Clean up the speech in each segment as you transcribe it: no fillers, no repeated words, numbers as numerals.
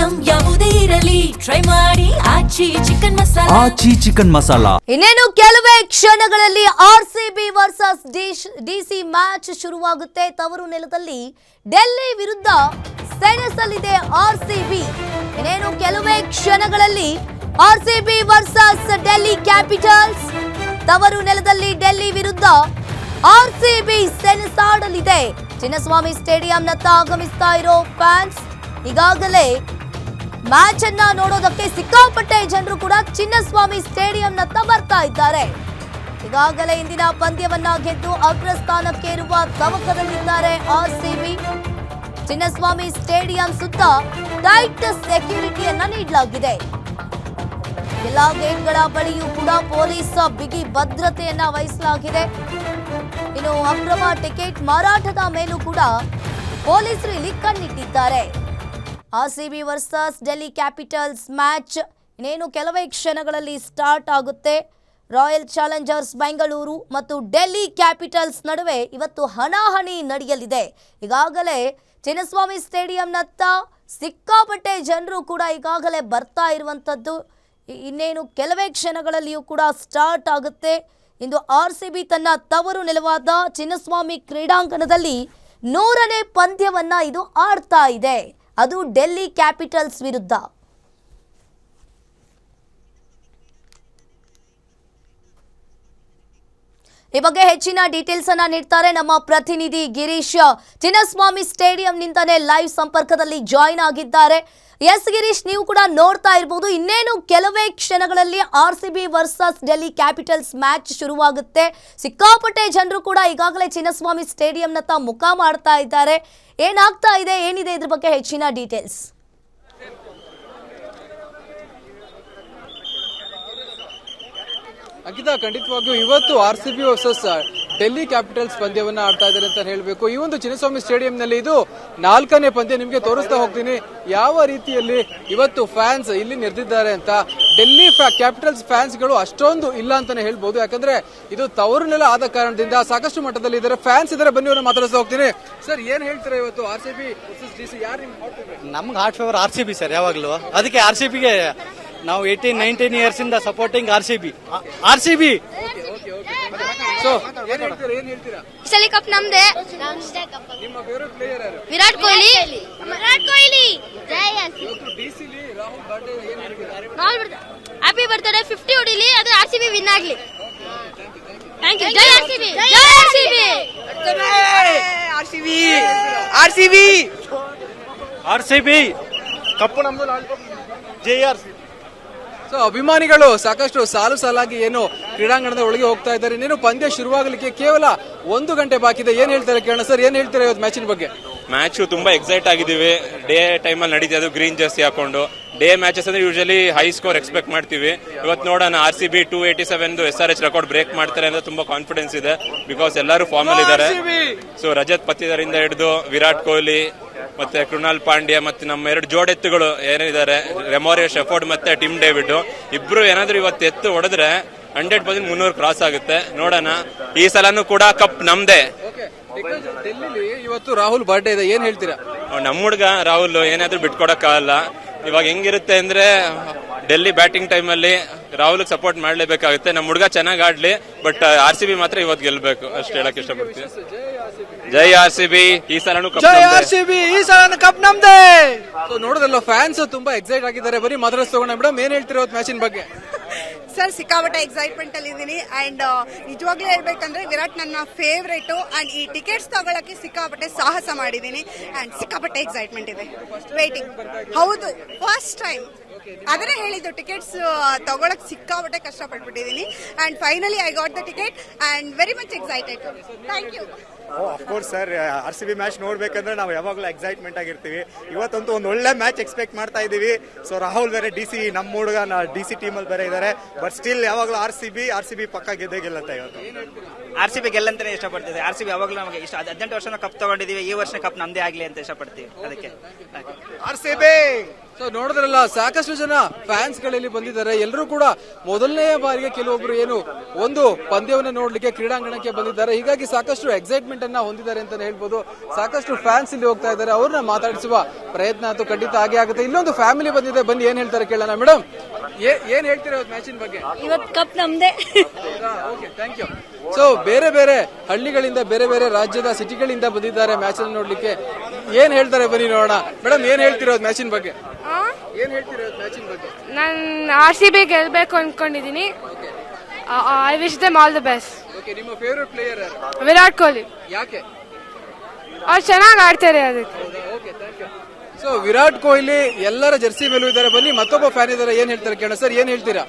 Item ಯಾವುದೇ ಇರಲಿ try ಮಾಡಿ ಆಚಿ ಚಿಕನ್ ಮಸಾಲಾ. ಇನ್ನೇನು ಕೆಲವೇ ಕ್ಷಣಗಳಲ್ಲಿ ಆರ್ಸಿಬಿ ವರ್ಸಸ್ ಡಿಸಿ ಮ್ಯಾಚ್ ಶುರುವಾಗುತ್ತೆ. ತವರು ನೆಲದಲ್ಲಿ ಡೆಲ್ಲಿ ವಿರುದ್ಧ ಸೆಣಸಲಿದೆ ಆರ್ಸಿಬಿ. ಇನ್ನೇನು ಕೆಲವೇ ಕ್ಷಣಗಳಲ್ಲಿ ಆರ್ಸಿಬಿ ವರ್ಸಸ್ ಡೆಲ್ಲಿ ಕ್ಯಾಪಿಟಲ್ಸ್. ತವರು ನೆಲದಲ್ಲಿ ಡೆಲ್ಲಿ ವಿರುದ್ಧ ಆರ್ಸಿಬಿ ಸೆಣಸಾಡಲಿದೆ. ಚಿನ್ನಸ್ವಾಮಿ ಸ್ಟೇಡಿಯಂನತ್ತ ಆಗಮಿಸ್ತಾ ಇರೋ ಫ್ಯಾನ್ಸ್ ಈಗಾಗಲೇ ಮ್ಯಾಚ್ ಅನ್ನ ನೋಡೋದಕ್ಕೆ ಸಿಕ್ಕಾಪಟ್ಟೆ ಜನರು ಕೂಡ ಚಿನ್ನಸ್ವಾಮಿ ಸ್ಟೇಡಿಯಂನತ್ತ ಬರ್ತಾ ಇದ್ದಾರೆ. ಈಗಾಗಲೇ ಇಂದಿನ ಪಂದ್ಯವನ್ನ ಗೆದ್ದು ಅಗ್ರಸ್ಥಾನಕ್ಕೆ ಇರುವ ತವಕದಲ್ಲಿದ್ದಾರೆ ಆರ್ಸಿಬಿ. ಚಿನ್ನಸ್ವಾಮಿ ಸ್ಟೇಡಿಯಂ ಸುತ್ತ ಟೈಟ್ ಸೆಕ್ಯೂರಿಟಿಯನ್ನ ನೀಡಲಾಗಿದೆ. ಎಲ್ಲಾ ಗೇಟ್ಗಳ ಬಳಿಯೂ ಕೂಡ ಪೊಲೀಸ್ ಬಿಗಿ ಭದ್ರತೆಯನ್ನ ವಹಿಸಲಾಗಿದೆ. ಇನ್ನು ಅಕ್ರಮ ಟಿಕೆಟ್ ಮಾರಾಟದ ಮೇಲೂ ಕೂಡ ಪೊಲೀಸರು ಇಲ್ಲಿ ಕಣ್ಣಿಟ್ಟಿದ್ದಾರೆ. RCB versus Delhi Capitals match ಇನ್ನೇನು ಕೆಲವೇ ಕ್ಷಣಗಳಲ್ಲಿ ಸ್ಟಾರ್ಟ್ ಆಗುತ್ತೆ. ರಾಯಲ್ ಚಾಲೆಂಜರ್ಸ್ ಬೆಂಗಳೂರು ಮತ್ತು ಡೆಲ್ಲಿ ಕ್ಯಾಪಿಟಲ್ಸ್ ನಡುವೆ ಇವತ್ತು ಹಣಾಹಣಿ ನಡೆಯಲಿದೆ. ಈಗಾಗಲೇ ಚಿನ್ನಸ್ವಾಮಿ ಸ್ಟೇಡಿಯಂನತ್ತ ಸಿಕ್ಕಾಪಟ್ಟೆ ಜನರು ಕೂಡ ಈಗಾಗಲೇ ಬರ್ತಾ ಇರುವಂಥದ್ದು. ಇನ್ನೇನು ಕೆಲವೇ ಕ್ಷಣಗಳಲ್ಲಿಯೂ ಕೂಡ ಸ್ಟಾರ್ಟ್ ಆಗುತ್ತೆ. ಇಂದು ಆರ್ಸಿಬಿ ತನ್ನ ತವರು ನೆಲವಾದ ಚಿನ್ನಸ್ವಾಮಿ ಕ್ರೀಡಾಂಗಣದಲ್ಲಿ 100ನೇ ಪಂದ್ಯವನ್ನ ಇದು ಆಡ್ತಾ ಇದೆ. ಅದು ಡೆಲ್ಲಿ ಕ್ಯಾಪಿಟಲ್ಸ್ ವಿರುದ್ಧ. ಈ ಬಗ್ಗೆ ಹೆಚ್ಚಿನ ಡೀಟೇಲ್ಸ್ ಅನ್ನ ನೀಡ್ತಾರೆ ನಮ್ಮ ಪ್ರತಿನಿಧಿ ಗಿರೀಶ್. ಚಿನ್ನಸ್ವಾಮಿ ಸ್ಟೇಡಿಯಂನಿಂದನೇ ಲೈವ್ ಸಂಪರ್ಕದಲ್ಲಿ ಜಾಯಿನ್ ಆಗಿದ್ದಾರೆ. ಎಸ್ ಗಿರೀಶ್, ನೀವು ಕೂಡ ನೋಡ್ತಾ ಇರಬಹುದು, ಇನ್ನೇನು ಕೆಲವೇ ಕ್ಷಣಗಳಲ್ಲಿ RCB versus Delhi Capitals match ಶುರುವಾಗುತ್ತೆ. ಸಿಕ್ಕಾಪಟ್ಟೆ ಜನರು ಕೂಡ ಈಗಾಗಲೇ ಚಿನ್ನಸ್ವಾಮಿ ಸ್ಟೇಡಿಯಂನತ್ತ ಮುಖ ಮಾಡ್ತಾ ಇದ್ದಾರೆ. ಏನಾಗ್ತಾ ಇದೆ, ಏನಿದೆ ಇದ್ರ ಬಗ್ಗೆ ಹೆಚ್ಚಿನ ಡೀಟೇಲ್ಸ್? ಅಂಕಿತಾ, ಖಂಡಿತವಾಗಿಯೂ ಇವತ್ತು ಆರ್ಸಿಬಿ ವರ್ಸಸ್ ಡೆಲ್ಲಿ ಕ್ಯಾಪಿಟಲ್ಸ್ ಪಂದ್ಯವನ್ನ ಆಡ್ತಾ ಇದ್ದಾರೆ ಅಂತ ಹೇಳಬೇಕು. ಈ ಒಂದು ಚಿನ್ನಸ್ವಾಮಿ ಸ್ಟೇಡಿಯಂನಲ್ಲಿ ಇದು 4ನೇ ಪಂದ್ಯ. ನಿಮಗೆ ತೋರಿಸ್ತಾ ಹೋಗ್ತೀನಿ ಯಾವ ರೀತಿಯಲ್ಲಿ ಇವತ್ತು ಫ್ಯಾನ್ಸ್ ಇಲ್ಲಿ ನೆರೆದಿದ್ದಾರೆ ಅಂತ. ಡೆಲ್ಲಿ ಕ್ಯಾಪಿಟಲ್ಸ್ ಫ್ಯಾನ್ಸ್ಗಳು ಅಷ್ಟೊಂದು ಇಲ್ಲ ಅಂತಾನೆ ಹೇಳ್ಬಹುದು, ಯಾಕಂದ್ರೆ ಇದು ತವರುನೆಲ್ಲ ಆದ ಕಾರಣದಿಂದ ಸಾಕಷ್ಟು ಮಟ್ಟದಲ್ಲಿ ಇದ್ದಾರೆ, ಫ್ಯಾನ್ಸ್ ಇದ್ದಾರೆ. ಬನ್ನಿ ಅವ್ರನ್ನ ಮಾತಾಡಿಸ್ತಾ ಹೋಗ್ತೀನಿ. ಸರ್, ಏನ್ ಹೇಳ್ತಾರೆ ಇವತ್ತು ಆರ್ಸಿಬಿ ವರ್ಸಸ್ ಡಿಸಿ? ಯಾರು ನಮ್ಗೆ ಹಾರ್ಟ್ ಫೇವರ್ ಆರ್ಸಿಬಿ ಸರ್, ಯಾವಾಗ್ಲೂ. ಅದಕ್ಕೆ ಆರ್ಸಿಬಿಗೆ ನಾವು 18-19 ಇಯರ್ಸ್ ಇಂದ ಸಪೋರ್ಟಿಂಗ್ ಆರ್ಸಿಬಿ. ಸೊ ಏನ್ ಹೇಳ್ತೀರಾ? ಸಲಿ ಕಪ್ ನಮ್ದೆ. ನಿಮ್ಮ ಫೇವರೇಟ್ ಪ್ಲೇಯರ್ ಯಾರು? ವಿರಾಟ್ ಕೊಹ್ಲಿ. ಡಿಸಿಲಿ ರಾಹುಲ್ ಬರ್ಡೇ ಏನ್ ಹೇಳ್ತೀರಾ? Happy birthday. 50 ಹೊಡಿಲಿ, ಅದು ಆರ್ಸಿಬಿ ವಿನ್ ಆಗ್ಲಿ. Thank you. ಜೈ ಆರ್ಸಿಬಿ. ಆರ್ಸಿಬಿ ಕಪ್ಪು ನಮ್ದು. ಜೈ ಆರ್ಸಿಬಿ. ಸೊ ಅಭಿಮಾನಿಗಳು ಸಾಕಷ್ಟು ಸಾಲಾಗಿ ಏನು ಕ್ರೀಡಾಂಗಣದ ಒಳಗೆ ಹೋಗ್ತಾ ಇದ್ದಾರೆ. ಇನ್ನೇನು ಪಂದ್ಯ ಶುರುವಾಗಲಿಕ್ಕೆ ಕೇವಲ 1 ಗಂಟೆ ಬಾಕಿ ಇದೆ. ಏನ್ ಹೇಳ್ತಾರೆ ಕೇಳೋಣ. ಸರ್, ಏನ್ ಹೇಳ್ತಾರೆ ಇವತ್ತು ಮ್ಯಾಚಿನ ಬಗ್ಗೆ? ಮ್ಯಾಚ್ ತುಂಬಾ ಎಕ್ಸೈಟ್ ಆಗಿದ್ದೀವಿ. ಡೇ ಟೈಮ್ ಅಲ್ಲಿ ನಡೀತಿದೆ, ಅದು ಗ್ರೀನ್ ಜರ್ಸಿ ಹಾಕೊಂಡು. ಡೇ ಮ್ಯಾಚಸ್ ಅಂದ್ರೆ ಯೂಶಲಿ ಹೈ ಸ್ಕೋರ್ ಎಕ್ಸ್ಪೆಕ್ಟ್ ಮಾಡ್ತೀವಿ. ಇವತ್ತು ನೋಡೋಣ, ಆರ್ಸಿಬಿ 287 SRH ರೆಕಾರ್ಡ್ ಬ್ರೇಕ್ ಮಾಡ್ತಾರೆ ಅಂತ ತುಂಬಾ ಕಾನ್ಫಿಡೆನ್ಸ್ ಇದೆ. ಬಿಕಾಸ್ ಎಲ್ಲರೂ ಫಾರ್ಮ್ ಅಲ್ಲಿ ಇದ್ದಾರೆ. ಸೊ ರಜತ್ ಪತಿದರಿಂದ ಹಿಡಿದು ವಿರಾಟ್ ಕೊಹ್ಲಿ ಮತ್ತೆ ಕೃಣಾಲ್ ಪಾಂಡ್ಯ ಮತ್ತೆ ನಮ್ಮ 2 ಜೋಡೆತ್ತುಗಳು ಏನಿದ್ದಾರೆ, ರೆಮೋರಿಯೋ ಶೆಫರ್ಡ್ ಮತ್ತೆ ಟಿಮ್ ಡೇವಿಡ್, ಇಬ್ರು ಏನಾದ್ರು ಇವತ್ತು ಎತ್ತು ಹೊಡೆದ್ರೆ 100% 300 ಕ್ರಾಸ್ ಆಗುತ್ತೆ. ನೋಡೋಣ, ಈ ಸಲನೂ ಕೂಡ ಕಪ್ ನಮ್ದೇ. ಡೆಲ್ಲಿಲಿ ಇವತ್ತು ರಾಹುಲ್ ಬರ್ಡೇ ಇದೆ, ಏನ್ ಹೇಳ್ತೀರಾ? ನಮ್ಮ ಹುಡುಗ ರಾಹುಲ್ ಏನಾದ್ರೂ ಬಿಟ್ಕೊಡಕ್ಕಾಗಲ್ಲ. ಇವಾಗ ಹೆಂಗಿರುತ್ತೆ ಅಂದ್ರೆ, ಡೆಲ್ಲಿ ಬ್ಯಾಟಿಂಗ್ ಟೈಮ್ ಅಲ್ಲಿ ರಾಹುಲ್ ಸಪೋರ್ಟ್ ಮಾಡ್ಲೇಬೇಕಾಗುತ್ತೆ. ನಮ್ಮ ಹುಡುಗ ಚೆನ್ನಾಗಿ ಆಡ್ಲಿ, ಬಟ್ ಆರ್ಸಿಬಿ ಮಾತ್ರ ಇವತ್ತು ಗೆಲ್ಬೇಕು ಅಷ್ಟು ಹೇಳಕ್ ಇಷ್ಟಪಡ್ತೀನಿ. ಜೈ ಆರ್ಸಿಬಿ. ಈ ಸಲನೂ ಕಪ್ ನಮ್ದೇ. ನೋಡೋದಲ್ಲ, ಫ್ಯಾನ್ಸ್ ತುಂಬಾ ಎಕ್ಸೈಟ್ ಆಗಿದ್ದಾರೆ. ಬರೀ ಮಾತಾಡಿಸ್ ತಗೊಂಡ ಮೇಡಮ್, ಏನ್ ಹೇಳ್ತಿರೋ ಮ್ಯಾಚಿನ ಬಗ್ಗೆ? ಸರ್, ಸಿಕ್ಕಾಪಟ್ಟೆ ಎಕ್ಸೈಟ್ಮೆಂಟ್ ಅಲ್ಲಿ ಇದ್ದೀನಿ. ಅಂಡ್ ನಿಜವಾಗ್ಲೂ ಹೇಳ್ಬೇಕಂದ್ರೆ ವಿರಾಟ್ ನನ್ನ ಫೇವ್ರೇಟ್. ಅಂಡ್ ಈ ಟಿಕೆಟ್ಸ್ ತಗೊಳಕ್ಕೆ ಸಿಕ್ಕಾಪಟ್ಟೆ ಸಾಹಸ ಮಾಡಿದ್ದೀನಿ. ಅಂಡ್ ಸಿಕ್ಕಾಪಟ್ಟೆ ಎಕ್ಸೈಟ್ಮೆಂಟ್ ಇದೆ. ವೇಟಿಂಗ್. ಹೌದು, ಫಸ್ಟ್ ಟೈಮ್ ಅದನ್ನೇ ಹೇಳಿದ್ದು, ಟಿಕೆಟ್ಸ್ ತಗೊಳಕ್ ಸಿಕ್ಕಾಪಟ್ಟೆ ಕಷ್ಟಪಟ್ಬಿಟ್ಟಿದ್ದೀನಿ. And finally I got the ticket and very much excited. Thank you. Of course sir, RCB match ನೋಡ್ಬೇಕಂದ್ರೆ ನಾವು ಯಾವಾಗಲೂ ಎಕ್ಸೈಟ್ಮೆಂಟ್ ಆಗಿರ್ತೀವಿ. ಇವತ್ತಂತೂ ಒಂದು ಒಳ್ಳೆ ಮ್ಯಾಚ್ ಎಕ್ಸ್ಪೆಕ್ಟ್ ಮಾಡ್ತಾ ಇದೀವಿ. ಸೊ ರಾಹುಲ್ ಬೇರೆ ಡಿಸಿ, ನಮ್ಮ ಹುಡುಗ ಡಿಸಿ ಟೀಮ್ ಅಲ್ಲಿ ಬೇರೆ ಇದ್ದಾರೆ. ಬಟ್ ಸ್ಟಿಲ್ ಯಾವಾಗಲೂ ಆರ್ಸಿಬಿ ಪಕ್ಕ ಗೆದ್ದೇ ಗೆಲ್ಲತ್ತೆ. ಇವತ್ತು ಆರ್ಸಿಬಿ ಗೆಲ್ಲಂತಾನೆ ಇಷ್ಟಪಡ್ತೀವಿ. ಆರ್ಸಿಬಿ ಯಾವಾಗಲೂ ನಮಗೆ ಇಷ್ಟ. 18 ವರ್ಷ ಕಪ್ ತಗೊಂಡಿದೀವಿ, ಈ ವರ್ಷ ಕಪ್ ನಮ್ದೇ ಆಗ್ಲಿ ಅಂತ ಇಷ್ಟಪಡ್ತೀವಿ. ಅದಕ್ಕೆ ಆರ್ಸಿಬಿ ಸೊ ನೋಡಿದ್ರಲ್ಲ, ಸಾಕಷ್ಟು ಜನ ಫ್ಯಾನ್ಸ್ ಗಳಲ್ಲಿ ಬಂದಿದ್ದಾರೆ. ಎಲ್ಲರೂ ಕೂಡ ಮೊದಲನೇ ಬಾರಿಗೆ ಕೆಲವೊಬ್ರು ಏನು ಒಂದು ಪಂದ್ಯವನ್ನ ನೋಡ್ಲಿಕ್ಕೆ ಕ್ರೀಡಾಂಗಣಕ್ಕೆ ಬಂದಿದ್ದಾರೆ. ಹೀಗಾಗಿ ಸಾಕಷ್ಟು ಎಕ್ಸೈಟ್ಮೆಂಟ್ ಅನ್ನ ಹೊಂದಿದ್ದಾರೆ ಅಂತಾನೆ ಹೇಳ್ಬೋದು. ಸಾಕಷ್ಟು ಫ್ಯಾನ್ಸ್ ಇಲ್ಲಿ ಹೋಗ್ತಾ ಇದ್ದಾರೆ. ಅವ್ರನ್ನ ಮಾತಾಡಿಸುವ ಪ್ರಯತ್ನ ಅಂತೂ ಖಂಡಿತ ಆಗೇ ಆಗುತ್ತೆ. ಇಲ್ಲೊಂದು ಫ್ಯಾಮಿಲಿ ಬಂದಿದೆ, ಬನ್ನಿ ಏನ್ ಹೇಳ್ತಾರೆ ಕೇಳೋಣ. ಮೇಡಮ್, ಏನ್ ಹೇಳ್ತೀರಾ ಮ್ಯಾಚಿನ ಬಗ್ಗೆ? ಇವತ್ತು ಕಪ್ ನಮ್ದೇ. Okay, thank you. ಸೊ ಬೇರೆ ಬೇರೆ ಹಳ್ಳಿಗಳಿಂದ, ಬೇರೆ ಬೇರೆ ರಾಜ್ಯದ ಸಿಟಿಗಳಿಂದ ಬಂದಿದ್ದಾರೆ ಮ್ಯಾಚ್ ಅನ್ನು ನೋಡ್ಲಿಕ್ಕೆ. ಏನ್ ಹೇಳ್ತಾರೆ ಬನ್ನಿ ನೋಡೋಣ. ಮೇಡಮ್, ಏನ್ ಹೇಳ್ತಿರೋದು ಮ್ಯಾಚಿನ ಬಗ್ಗೆ? ಏನ್ ಹೇಳ್ತಿರೋದು ಮ್ಯಾಚಿನ ಬಗ್ಗೆ? ನಾನು RCB ಗೆಲ್ಬೇಕು ಅನ್ಕೊಂಡಿದೀನಿ. I wish them all the best. Okay, ನಿಮ್ಮ ಫೇವರೇಟ್ ಪ್ಲೇಯರ್ ಯಾರು? ವಿರಾಟ್ ಕೊಹ್ಲಿ. ಯಾಕೆ? ಅವ್ರು ಚೆನ್ನಾಗಿ ಆಡ್ತಾರೆ ಅದಕ್ಕೆ. Okay, thank you. So Virat Kohli ಎಲ್ಲರ ಜರ್ಸಿ ಮೇಲೂ ಇದ್ದಾರೆ. ಬನ್ನಿ ಮತ್ತೊಬ್ಬ ಫ್ಯಾನ್ ಇದ್ದಾರೆ, ಏನ್ ಹೇಳ್ತಾರೆ ಕೇಳೋಣ. ಸರ್, ಏನ್ ಹೇಳ್ತೀರಾ?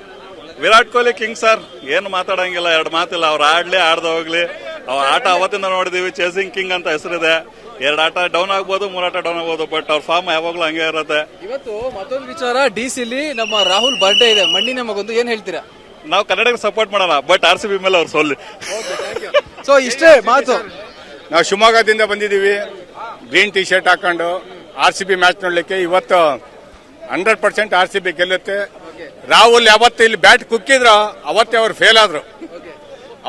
ವಿರಾಟ್ ಕೊಹ್ಲಿ ಕಿಂಗ್ ಸರ್, ಏನು ಮಾತಾಡಂಗಿಲ್ಲ, ಎರಡು ಮಾತಿಲ್ಲ. ಅವ್ರು ಆಡ್ಲಿ ಆಡ್ದ ಹೋಗ್ಲಿ, ಅವ್ರ ಆಟ ಅವತ್ತಿಂದ ನೋಡಿದೀವಿ. ಚೇಸಿಂಗ್ ಕಿಂಗ್ ಅಂತ ಹೆಸರಿದೆ. 2 ಆಟ ಡೌನ್ ಆಗ್ಬೋದು, 3 ಆಟ ಡೌನ್ ಆಗ್ಬೋದು, ಬಟ್ ಅವ್ರ ಫಾರ್ಮ್ ಯಾವಾಗ್ಲೂ ಹಂಗೆ ಇರುತ್ತೆ. ಇವತ್ತು ಮತ್ತೊಂದು ವಿಚಾರ, DC ನಮ್ಮ ರಾಹುಲ್ ಬರ್ಡೇ ಇದೆ, ಮಣ್ಣಿನ ಮಗೊಂದು. ಏನ್ ಹೇಳ್ತೀರಾ? ನಾವು ಕನ್ನಡಕ್ಕೆ ಸಪೋರ್ಟ್ ಮಾಡೋಣ, ಬಟ್ RCB ಮೇಲೆ ಅವ್ರು ಸೋಲ್ಲಿ. ಸೊ ಇಷ್ಟೇ ಮಾತು. ನಾವು ಶಿವಮೊಗ್ಗದಿಂದ ಬಂದಿದ್ದೀವಿ, ಗ್ರೀನ್ ಟಿ ಶರ್ಟ್ ಹಾಕೊಂಡು RCB ಮ್ಯಾಚ್ ನೋಡ್ಲಿಕ್ಕೆ. ಇವತ್ತು 100% RCB ಗೆಲ್ಲುತ್ತೆ. ರಾಹುಲ್ ಯಾವತ್ತು ಇಲ್ಲಿ ಬ್ಯಾಟ್ ಕುಕ್ಕಿದ್ರು ಅವತ್ತೇ ಅವ್ರು ಫೇಲ್ ಆದ್ರು.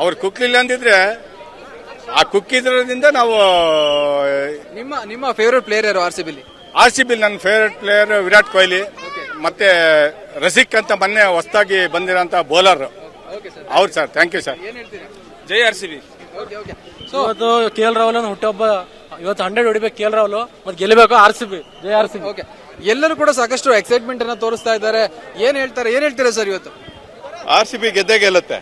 ಅವ್ರು ಕುಕ್ಲಿಲ್ಲ ಅಂದಿದ್ರೆ, ಆ ಕುಕ್ಕಿದ್ರಿಂದ ನಾವು. ನಿಮ್ಮ ಫೇವರೇಟ್ ಪ್ಲೇಯರ್ ಯಾರು RCB? ನನ್ನ ಫೇವರೇಟ್ ಪ್ಲೇಯರ್ ವಿರಾಟ್ ಕೊಹ್ಲಿ, ಮತ್ತೆ ರಸಿಕ್ ಅಂತ ಮೊನ್ನೆ ಹೊಸದಾಗಿ ಬಂದಿರೋಂತ ಬೌಲರ್ ಅವ್ರು. Sir, thank you sir. ಜೈ RCB. ಇವತ್ತು KL ರಾಹುಲ್ ಹುಟ್ಟುಹಬ್ಬ. ಇವತ್ತು 100 ಹೊಡಿಬೇಕು KL ರಾಹುಲ್, ಮತ್ತೆ ಗೆಲ್ಲಬೇಕು RCB. ಜೈ RCB. ಓಕೆ, ಎಲ್ಲರೂ ಕೂಡ ಸಾಕಷ್ಟು ಎಕ್ಸೈಟ್ಮೆಂಟ್ ಅನ್ನ ತೋರಿಸ್ತಾ ಇದ್ದಾರೆ. ಏನ್ ಹೇಳ್ತೀರಾ ಸರ್ ಇವತ್ತು? RCB ಗೆದ್ದೇ ಗೆಲ್ಲುತ್ತೆ,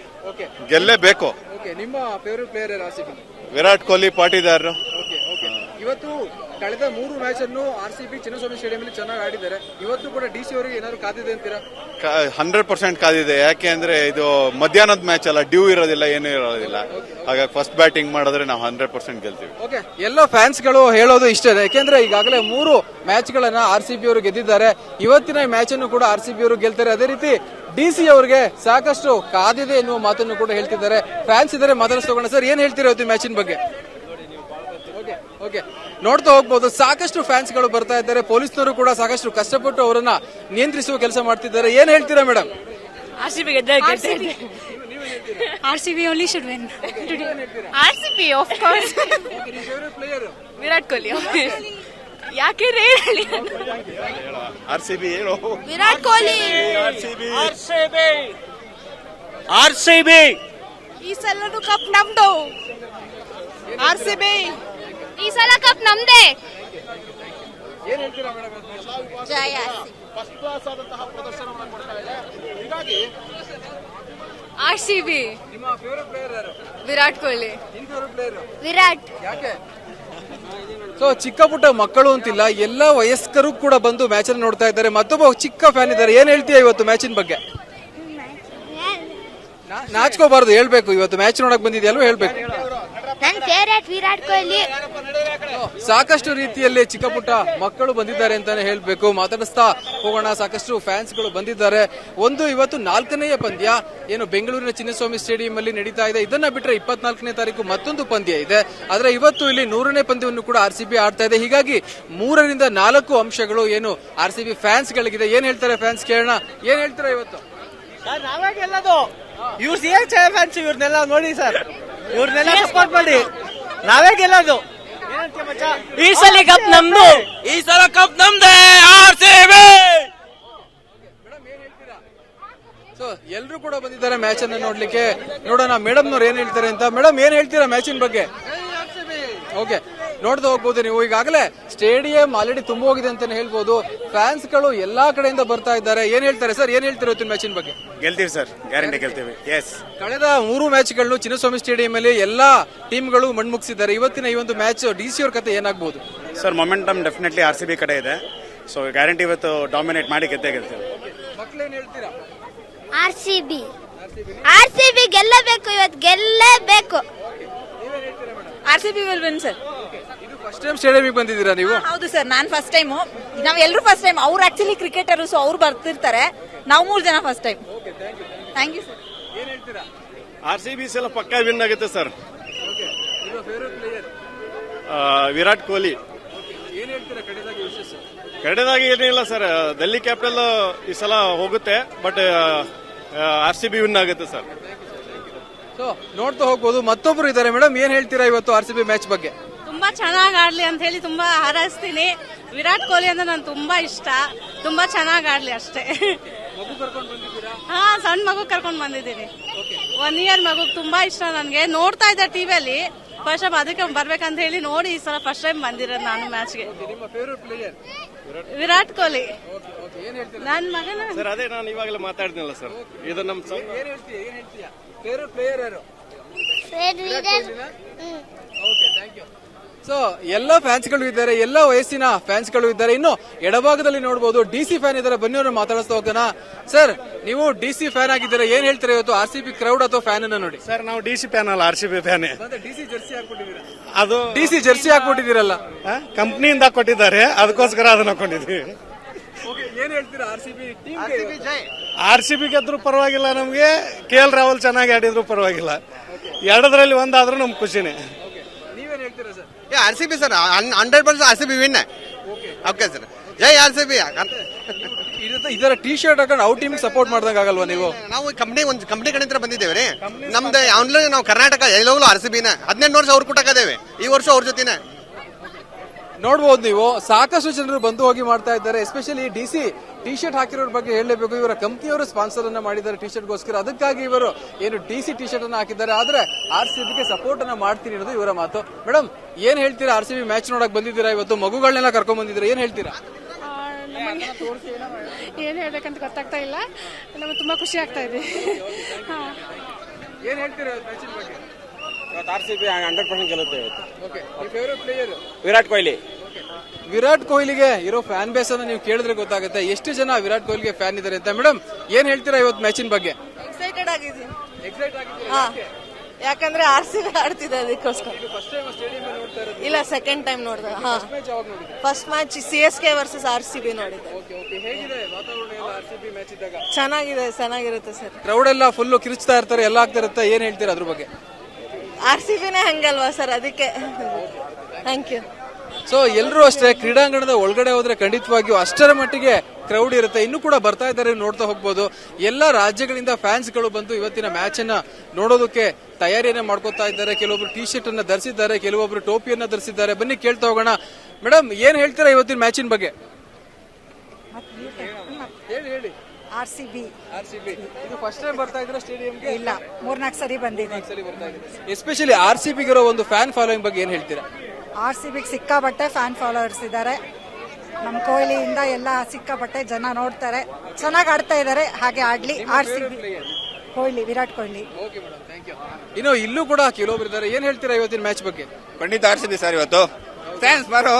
ಗೆಲ್ಲೇಬೇಕು. ಓಕೆ, ನಿಮ್ಮ ಫೇವರೇಟ್ ಪ್ಲೇಯರ್ ಯಾರು RCB? ವಿರಾಟ್ ಕೊಹ್ಲಿ ಪಾಟಿದಾರರು. ಇವತ್ತು ಕಳೆದ 3 ಮ್ಯಾಚ್ ಅನ್ನು RCB ಚಿನ್ನಸ್ವಾಮಿ ಸ್ಟೇಡಿಯಂ ಅಲ್ಲಿ ಚೆನ್ನಾಗಿ ಆಡಿದ್ದಾರೆ. ಇವತ್ತು ಕೂಡ DC ಅವರಿಗೆ ಏನಾದ್ರು ಕಾದಿದೆ ಅಂತೀರಾ? 100% ಕಾದಿದೆ. ಯಾಕೆ ಅಂದ್ರೆ ಇದು ಮಧ್ಯಾಹ್ನದ ಮ್ಯಾಚ್ ಅಲ್ಲ, ಡ್ಯೂ ಇರೋದಿಲ್ಲ, ಏನೂ ಇರೋದಿಲ್ಲ. ಹಾಗಾಗಿ ಫಸ್ಟ್ ಬ್ಯಾಟಿಂಗ್ ಮಾಡಿದ್ರೆ ನಾವು 100% ಗೆಲ್ತೀವಿ. ಓಕೆ, ಎಲ್ಲ ಫ್ಯಾನ್ಸ್ ಗಳು ಹೇಳೋದು ಇಷ್ಟೇ. ಯಾಕೆಂದ್ರೆ ಈಗಾಗಲೇ 3 ಮ್ಯಾಚ್ ಗಳನ್ನ RCB ಅವರು ಗೆದ್ದಿದ್ದಾರೆ. ಇವತ್ತಿನ ಮ್ಯಾಚ್ ಅನ್ನು ಕೂಡ RCB ಅವರು ಗೆಲ್ತಾರೆ. ಅದೇ ರೀತಿ DC ಅವರಿಗೆ ಸಾಕಷ್ಟು ಕಾದಿದೆ ಎನ್ನುವ ಮಾತನ್ನು ಕೂಡ ಹೇಳ್ತಿದ್ದಾರೆ. ಫ್ಯಾನ್ಸ್ ಇದ್ದಾರೆ, ಮಾತಾಡಿಸ್ಕೋಣ. ಸರ್, ಏನ್ ಹೇಳ್ತೀರಾ ಇವತ್ತು ಮ್ಯಾಚಿನ ಬಗ್ಗೆ? ಓಕೆ, ನೋಡ್ತಾ ಹೋಗ್ಬೋದು, ಸಾಕಷ್ಟು ಫ್ಯಾನ್ಸ್ ಗಳು ಬರ್ತಾ ಇದ್ದಾರೆ. ಪೊಲೀಸ್ನವರು ಕೂಡ ಸಾಕಷ್ಟು ಕಷ್ಟಪಟ್ಟು ಅವರನ್ನ ನಿಯಂತ್ರಿಸುವ ಕೆಲಸ ಮಾಡ್ತಿದ್ದಾರೆ. ಏನ್ ಹೇಳ್ತೀರಾ madam? RCB only should win. RCB of course. Virat Kohli. ಯಾಕೆ ಹೇಳಿ? RCB ಹೇಳೋ. ವಿರಾಟ್ ಕೊಹ್ಲಿ. RCB ಈ ಸಲನು ಕಪ್ ನಮ್ದು. RCB ಈ ಸಲ ಕಪ್ ನಮ್ದೇ. ಏನ್ ಹೇಳ್ತೀರಾ ಮೇಡಮ್? ಜಯ. RCB. ನಿಮ್ಮ ಫೇವರೇಟ್ ಪ್ಲೇಯರ್ ಯಾರು? ವಿರಾಟ್ ಕೊಹ್ಲಿ. ನಿಮ್ಮ ಫೇವರೇಟ್ ಪ್ಲೇಯರ್ ವಿರಾಟ್. ಯಾಕೆ? ಸೊ ಚಿಕ್ಕ ಪುಟ್ಟ ಮಕ್ಕಳು ಅಂತಿಲ್ಲ, ಎಲ್ಲ ವಯಸ್ಕರು ಕೂಡ ಬಂದು ಮ್ಯಾಚ್ ಅನ್ನು ನೋಡ್ತಾ ಇದ್ದಾರೆ. ಮತ್ತೊಬ್ಬ ಚಿಕ್ಕ ಫ್ಯಾನ್ ಇದ್ದಾರೆ. ಏನ್ ಹೇಳ್ತೀಯ ಇವತ್ತು ಮ್ಯಾಚಿನ ಬಗ್ಗೆ? ನಾಚ್ಕೋಬಾರ್ದು, ಹೇಳ್ಬೇಕು. ಇವತ್ತು ಮ್ಯಾಚ್ ನೋಡಕ್ ಬಂದಿದ್ಯಲ್ವ, ಹೇಳ್ಬೇಕು. ನನ್ನ ಫೇವರೇಟ್ ವಿರಾಟ್ ಕೊಹ್ಲಿ. ಸಾಕಷ್ಟು ರೀತಿಯಲ್ಲಿ ಚಿಕ್ಕ ಪುಟ್ಟ ಮಕ್ಕಳು ಬಂದಿದ್ದಾರೆ ಅಂತಾನೆ ಹೇಳ್ಬೇಕು. ಮಾತಾಡಿಸ್ತಾ ಹೋಗೋಣ. ಸಾಕಷ್ಟು ಫ್ಯಾನ್ಸ್ ಗಳು ಬಂದಿದ್ದಾರೆ. ಇವತ್ತು 4ನೇ ಪಂದ್ಯ ಏನು ಬೆಂಗಳೂರಿನ ಚಿನ್ನಸ್ವಾಮಿ ಸ್ಟೇಡಿಯಂ ಅಲ್ಲಿ ನಡೀತಾ ಇದೆ. ಇದನ್ನ ಬಿಟ್ಟರೆ 24ನೇ ತಾರೀಕು ಮತ್ತೊಂದು ಪಂದ್ಯ ಇದೆ. ಆದ್ರೆ ಇವತ್ತು ಇಲ್ಲಿ 100ನೇ ಪಂದ್ಯವನ್ನು ಕೂಡ RCB ಆಡ್ತಾ ಇದೆ. ಹೀಗಾಗಿ 3ರಿಂದ 4 ಅಂಶಗಳು ಏನು RCB ಫ್ಯಾನ್ಸ್ ಗಳಿಗಿದೆ. ಏನ್ ಹೇಳ್ತಾರೆ ಫ್ಯಾನ್ಸ್ ಕೇಳೋಣ. ಏನ್ ಹೇಳ್ತಾರೆ ಇವತ್ತು? ನಾವೇ ಗೆಲ್ಲೋದು. ಇವ್ರು CSK ಫ್ಯಾನ್ಸ್, ಇವ್ರನ್ನೆಲ್ಲ ನೋಡಿ ಸರ್, ಇವ್ರನ್ನೆಲ್ಲ ಸಪೋರ್ಟ್ ಮಾಡಿ. ನಾವೇ ಗೆಲ್ಲೋದು. ಈ ಸಲ ಕಪ್ ನಮ್ದು. ಈ ಸಲ ಕಪ್ ನಮ್ದೇ. RCB. ಸೊ ಎಲ್ಲರೂ ಕೂಡ ಬಂದಿದ್ದಾರೆ ಮ್ಯಾಚ್ ಅನ್ನ ನೋಡ್ಲಿಕ್ಕೆ. ನೋಡೋಣ ಮೇಡಮ್ನವ್ರು ಏನ್ ಹೇಳ್ತಾರೆ ಅಂತ. ಮೇಡಮ್, ಏನ್ ಹೇಳ್ತೀರಾ ಮ್ಯಾಚಿನ ಬಗ್ಗೆ? ಓಕೆ, ನೋಡ್ತಾ ಹೋಗ್ಬೋದು ನೀವು. ಈಗಾಗಲೇ ಸ್ಟೇಡಿಯಂ ಆಲ್ರೆಡಿ ತುಂಬ ಹೋಗಿದೆ ಅಂತಾನೆ ಹೇಳ್ಬೋದು. ಫ್ಯಾನ್ಸ್ ಗಳು ಎಲ್ಲಾ ಕಡೆಯಿಂದ ಬರ್ತಾ ಇದ್ದಾರೆ. ಏನ್ ಹೇಳ್ತಾರೆ ಸರ್? ಏನ್ ಹೇಳ್ತಾರೆ ಇವತ್ತಿನ ಮ್ಯಾಚಿನ ಬಗ್ಗೆ? ಗೆಲ್ತೀವಿ ಸರ್, ಗ್ಯಾರಂಟಿ ಗೆಲ್ತೀವಿ. ಎಸ್, ಕಳೆದ 3 ಮ್ಯಾಚ್ಗಳನ್ನು ಚಿನ್ನಸ್ವಾಮಿ ಸ್ಟೇಡಿಯಂ ಅಲ್ಲಿ ಎಲ್ಲಾ ಟೀಮ್ಗಳು ಮಣ್ಮುಗಿಸಿದ್ದಾರೆ. ಇವತ್ತಿನ ಈ ಒಂದು ಮ್ಯಾಚ್ DC ಅವ್ರ ಕತೆ ಏನಾಗಬಹುದು? ಸರ್, ಮೊಮೆಂಟಮ್ ಡೆಫಿನೆಟ್ಲಿ RCB ಕಡೆ ಇದೆ. ಸೊ ಗ್ಯಾರಂಟಿ ಇವತ್ತು ಡಾಮಿನೇಟ್ ಮಾಡಿ ಗೆದ್ದೇ ಗೆಲ್ತೀವಿ. ಮಕ್ಕಳೇನ್ ಹೇಳ್ತೀರಾ? RCB ಗೆಲ್ಲಬೇಕು, ಇವತ್ತು ಗೆಲ್ಲಬೇಕು. RCB will win sir. ಇದು ಫಸ್ಟ್ ಟೈಮ್ ಸ್ಟೇಡಿಯಂಗೆ ಬಂದಿದ್ದೀರಾ ನೀವು? ಹೌದು ಸರ್, ನಾನು ಫಸ್ಟ್ ಟೈಮ್. ನಾವೆಲ್ಲರೂ ಫಸ್ಟ್ ಟೈಮ್. ಅವ್ರು ಆಕ್ಚುಲಿ ಕ್ರಿಕೆಟರ್, ಸೊ ಅವ್ರು ಬರ್ತಿರ್ತಾರೆ. ನಾವು 3 ಜನ first time. Thank you sir. ಏನ್ ಹೇಳ್ತೀರಾ? RCB ಸಲ ಪಕ್ಕಾ ವಿನ್ ಆಗುತ್ತೆ ಸರ್. ನಿಮ್ಮ ಫೇವರೇಟ್ ಪ್ಲೇಯರ್? ವಿರಾಟ್ ಕೊಹ್ಲಿ. ಏನ್ ಹೇಳ್ತೀರಾ ಕಡೆದಾಗಿ ವಿಶೇಷ? ಕಡೆದಾಗಿ ಏನಿಲ್ಲ ಸರ್, ಡೆಲ್ಲಿ ಕ್ಯಾಪಿಟಲ್ ಈ ಸಲ ಹೋಗುತ್ತೆ, ಬಟ್ RCB ವಿನ್ ಆಗುತ್ತೆ ಸರ್. ಸೊ ನೋಡ್ತಾ ಹೋಗ್ಬೋದು. ಮತ್ತೊಬ್ರು ಇದ್ದಾರೆ ಮೇಡಮ್, ಏನ್ ಹೇಳ್ತೀರಾ ಇವತ್ತು RCB ಮ್ಯಾಚ್ ಬಗ್ಗೆ? ತುಂಬಾ ಚೆನ್ನಾಗಿ ಆಡ್ಲಿ ಅಂತ ಹೇಳಿ ತುಂಬಾ ಹಾರೈಸ್ತೀನಿ. ವಿರಾಟ್ ಕೊಹ್ಲಿ ಅಂದ್ರೆ ನನ್ ತುಂಬಾ ಇಷ್ಟ, ತುಂಬಾ ಚೆನ್ನಾಗಿ ಆಡ್ಲಿ ಅಷ್ಟೇ. ಹಾ, ಸಣ್ಣ ಮಗು ಕರ್ಕೊಂಡ್ ಬಂದಿದ್ದೀನಿ. 1 year ಮಗು ತುಂಬಾ ಇಷ್ಟ ನನ್ಗೆ. ನೋಡ್ತಾ ಇದ್ದೆ ಟಿವಿಯಲ್ಲಿ, ಫಸ್ಟ್ ಟೈಮ್ ಅದಕ್ಕೆ ಬರ್ಬೇಕಂತ ಹೇಳಿ ನೋಡಿ ಈ ಸಲ ಫಸ್ಟ್ ಟೈಮ್ ಬಂದಿರೋದು ನಾನು ಮ್ಯಾಚ್ಗೆ. ವಿರಾಟ್ ಕೊಹ್ಲಿ ನನ್ ಮಗನ ಸರ್. ಅದೇ ನಾನು ಇವಾಗಲೇ ಮಾತಾಡ್ತೀನಲ್ಲ ಸರ್, ಇದು ನಮ್ಮ ಫೇವರೇಟ್ ಪ್ಲೇಯರ್ ಯಾರು? ಸೊ ಎಲ್ಲ ಫ್ಯಾನ್ಸ್ಗಳು ಇದ್ದಾರೆ, ಎಲ್ಲ ವಯಸ್ಸಿನ ಫ್ಯಾನ್ಸ್ಗಳು ಇದ್ದಾರೆ. ಇನ್ನು ಎಡಭಾಗದಲ್ಲಿ ನೋಡಬಹುದು DC ಫ್ಯಾನ್ ಇದ್ದಾರೆ. ಬನ್ನಿ ಅವ್ರನ್ನ ಮಾತಾಡಿಸ್ತಾ ಹೋಗೋಣ. ಸರ್, ನೀವು DC ಫ್ಯಾನ್ ಆಗಿದ್ದೀರಾ, ಏನ್ ಹೇಳ್ತೀರಾ ಇವತ್ತು RCB ಕ್ರೌಡ್ ಅಥವಾ ಫ್ಯಾನ್ ಅನ್ನ ನೋಡಿ? ಸರ್, ನಾವು DC ಫ್ಯಾನ್ ಅಲ್ಲ, RCB ಫ್ಯಾನ್. DC ಜರ್ಸಿ ಹಾಕೊಂಡಿದ್ದೀರಾ? ಅದು DC ಜರ್ಸಿ ಹಾಕೊಟ್ಟಿದ್ದೀರಲ್ಲ, ಕಂಪ್ನಿಯಿಂದ ಕೊಟ್ಟಿದ್ದಾರೆ, ಅದಕ್ಕೋಸ್ಕರ ಅದನ್ನ ಹಾಕೊಂಡಿದ್ವಿ. ಏನ್ ಹೇಳ್ತೀರಾ RCB ಟೀಮ್? RCB ಗೆದ್ರು ಪರವಾಗಿಲ್ಲ ನಮ್ಗೆ, KL ರಾಹುಲ್ ಚೆನ್ನಾಗಿ ಆಡಿದ್ರು ಪರವಾಗಿಲ್ಲ. ಎರಡರಲ್ಲಿ ಒಂದಾದ್ರೂ ನಮ್ಗೆ ಖುಷಿನೇ. ನೀವೇನ್ ಹೇಳ್ತೀರಾ sir? RCB sir, 100% RCB win. Okay sir, ಜೈ RCB. ಇದರ ಟಿ ಶರ್ಟ್ ಹಾಕೊಂಡು ಔಟ್ ಟೀಮ್ ಸಪೋರ್ಟ್ ಮಾಡ್ದಂಗ ಆಗಲ್ವಾ ನೀವು? ನಾವು ಒಂದು ಕಂಪ್ನಿ ಕಡೆ ಬಂದಿದ್ದೇವೆ ರೀ. ನಮ್ದು ಆನ್ಲೈನ್ ನಾವು ಕರ್ನಾಟಕ ಎಲ್ಲೋಗ್ಲೂ RCBನ 18 ವರ್ಷ ಅವ್ರ ಕೂಟಕ್ಕದೇವೆ, ಈ ವರ್ಷ ಅವ್ರ ಜೊತೆನೆ ನೋಡ್ಬೋದು ನೀವು. ಸಾಕಷ್ಟು ಜನರು ಬಂದು ಹೋಗಿ ಮಾಡ್ತಾ ಇದ್ದಾರೆ. ಎಸ್ಪೆಷಲಿ DC ಟಿ ಶರ್ಟ್ ಹಾಕಿರೋರ ಬಗ್ಗೆ ಹೇಳಲೇಬೇಕು. ಇವರ ಕಂಪ್ನಿಯವರು ಸ್ಪಾನ್ಸರ್ ಅನ್ನ ಮಾಡಿದ್ದಾರೆ ಟಿ ಶರ್ಟ್ಗೋಸ್ಕರ, ಅದಕ್ಕಾಗಿ ಇವರು ಏನು DC ಟಿ ಶರ್ಟ್ ಅನ್ನ ಹಾಕಿದ್ದಾರೆ. ಆದ್ರೆ RCBಗೆ ಸಪೋರ್ಟ್ ಅನ್ನ ಮಾಡ್ತೀನಿ ಅನ್ನೋದು ಇವರ ಮಾತು. ಮೇಡಮ್, ಏನ್ ಹೇಳ್ತೀರಾ? RCB ಮ್ಯಾಚ್ ನೋಡಕ್ ಬಂದಿದ್ದೀರಾ, ಇವತ್ತು ಮಗುಗಳನ್ನೆಲ್ಲ ಕರ್ಕೊಂಡ್ ಬಂದಿದ್ದೀರಾ, ಏನ್ ಹೇಳ್ತೀರಾ? ಏನ್ ಹೇಳ್ಬೇಕಂತ ಗೊತ್ತಾಗ್ತಾ ಇಲ್ಲ, ನಮ್ಗೆ ತುಂಬಾ ಖುಷಿ ಆಗ್ತಾ ಇದೆ. ಏನ್ ಹೇಳ್ತೀರಾ ಮ್ಯಾಚಿನ ಬಗ್ಗೆ? RCB 100% ಗೆಲ್ಲುತ್ತೆ ಇವತ್ತು. ಓಕೆ, ನಿಮ್ಮ ಫೇವರೇಟ್ ಪ್ಲೇಯರ್? ವಿರಾಟ್ ಕೊಹ್ಲಿ. ವಿರಾಟ್ ಕೊಹ್ಲಿಗೆ ಇರೋ ಫ್ಯಾನ್ ಬೇಸ್ ಅನ್ನ ನೀವು ಕೇಳಿದ್ರೆ ಗೊತ್ತಾಗುತ್ತೆ ಎಷ್ಟು ಜನ ವಿರಾಟ್ ಕೊಹ್ಲಿಗೆ ಫ್ಯಾನ್ ಇದ್ದಾರೆ ಅಂತ. ಮೇಡಮ್, ಏನ್ ಹೇಳ್ತೀರಾ ಇವತ್ತು ಮ್ಯಾಚಿನ ಬಗ್ಗೆ? ಎಕ್ಸೈಟೆಡ್ ಆಗಿದ್ದೀನಿ. ಎಕ್ಸೈಟ್ ಆಗಿದ್ದೀರಾ? ಯಾಕಂದ್ರೆ RCB ಆಡ್ತಿದೆ ಅದಕ್ಕೋಸ್ಕರ. ಫಸ್ಟ್ ಟೈಮ್ ಸ್ಟೇಡಿಯಂ ಅಲ್ಲಿ ನೋಡ್ತಾ ಇರೋದು? ಇಲ್ಲ, ಸೆಕೆಂಡ್ ಟೈಮ್ ನೋಡಿದೆ. ಫಸ್ಟ್ ಮ್ಯಾಚ್ ಯಾವಾಗ ನೋಡಿದ್ರಿ? First match CSK versus RCB ನೋಡಿದೆ. ಓಕೆ ಓಕೆ, ಹೇಗಿದೆ ವಾತಾವರಣ ಎಲ್ಲ RCB ಮ್ಯಾಚ್ ಇದ್ದಾಗ? ಚೆನ್ನಾಗಿರುತ್ತೆ ಸರ್. ಕ್ರೌಡ್ ಎಲ್ಲ ಫುಲ್ ಕಿರಿಚ್ತಾ ಇರ್ತಾರೆ, ಎಲ್ಲ ಆಗ್ತಾ ಇರುತ್ತೆ, ಏನ್ ಹೇಳ್ತೀರಾ ಅದ್ರ ಬಗ್ಗೆ? RCBನೇ ಹಂಗಲ್ವಾ ಸರ್, ಅದಕ್ಕೆ. Thank you. ಸೊ ಎಲ್ಲರೂ ಅಷ್ಟೇ, ಕ್ರೀಡಾಂಗಣದ ಒಳಗಡೆ ಹೋದ್ರೆ ಖಂಡಿತವಾಗಿಯೂ ಅಷ್ಟರ ಮಟ್ಟಿಗೆ ಕ್ರೌಡ್ ಇರುತ್ತೆ. ಇನ್ನೂ ಕೂಡ ಬರ್ತಾ ಇದ್ದಾರೆ, ನೋಡ್ತಾ ಹೋಗ್ಬೋದು. ಎಲ್ಲ ರಾಜ್ಯಗಳಿಂದ ಫ್ಯಾನ್ಸ್ಗಳು ಬಂದು ಇವತ್ತಿನ ಮ್ಯಾಚ್ ಅನ್ನ ನೋಡೋದಕ್ಕೆ ತಯಾರಿಯನ್ನ ಮಾಡ್ಕೋತಾ ಇದ್ದಾರೆ. ಕೆಲವೊಬ್ರು ಟಿ ಶರ್ಟ್ ಅನ್ನ ಧರಿಸಿದ್ದಾರೆ, ಕೆಲವೊಬ್ರು ಟೋಪಿಯನ್ನ ಧರಿಸಿದ್ದಾರೆ. ಬನ್ನಿ ಕೇಳ್ತಾ ಹೋಗೋಣ. ಮೇಡಮ್, ಏನ್ ಹೇಳ್ತೀರಾ ಇವತ್ತಿನ ಮ್ಯಾಚಿನ ಬಗ್ಗೆ? ಹೇಳಿ. RCB ಇದು ಫಸ್ಟ್ ಟೈಮ್ ಬರ್ತಾ ಇದ್ರೆ ಸ್ಟೇಡಿಯಂಗೆ? ಇಲ್ಲ, 3-4 ಸರಿ ಬಂದಿದೆ. ಎಸ್ಪೆಷಲಿ RCB ಗಿರೋ ಒಂದು ಫ್ಯಾನ್ ಫಾಲೋಯಿಂಗ್ ಬಗ್ಗೆ ಏನ್ ಹೇಳ್ತೀರಾ? RCB ಸಿಕ್ಕಾಪಟ್ಟೆ ಫ್ಯಾನ್ ಫಾಲೋವರ್ಸ್ ಇದ್ದಾರೆ. ನಮ್ಮ ಕೊಹ್ಲಿಯಿಂದ ಎಲ್ಲ ಸಿಕ್ಕಾಪಟ್ಟೆ ಜನ ನೋಡ್ತಾರೆ. ಚೆನ್ನಾಗಿ ಆಡ್ತಾ ಇದ್ದಾರೆ, ಹಾಗೆ ಆಡ್ಲಿ. RCB ಕೊಹ್ಲಿ, ವಿರಾಟ್ ಕೊಹ್ಲಿ. ಇನ್ನು ಇಲ್ಲೂ ಕೂಡ ಕೆಲವೊಬ್ರು ಇದ್ದಾರೆ, ಏನ್ ಹೇಳ್ತೀರಾ ಇವತ್ತಿನ ಮ್ಯಾಚ್ ಬಗ್ಗೆ? ಖಂಡಿತ RCB ಸರ್ ಇವತ್ತು. ಥ್ಯಾಂಕ್ಸ್ ಬಾರೋ.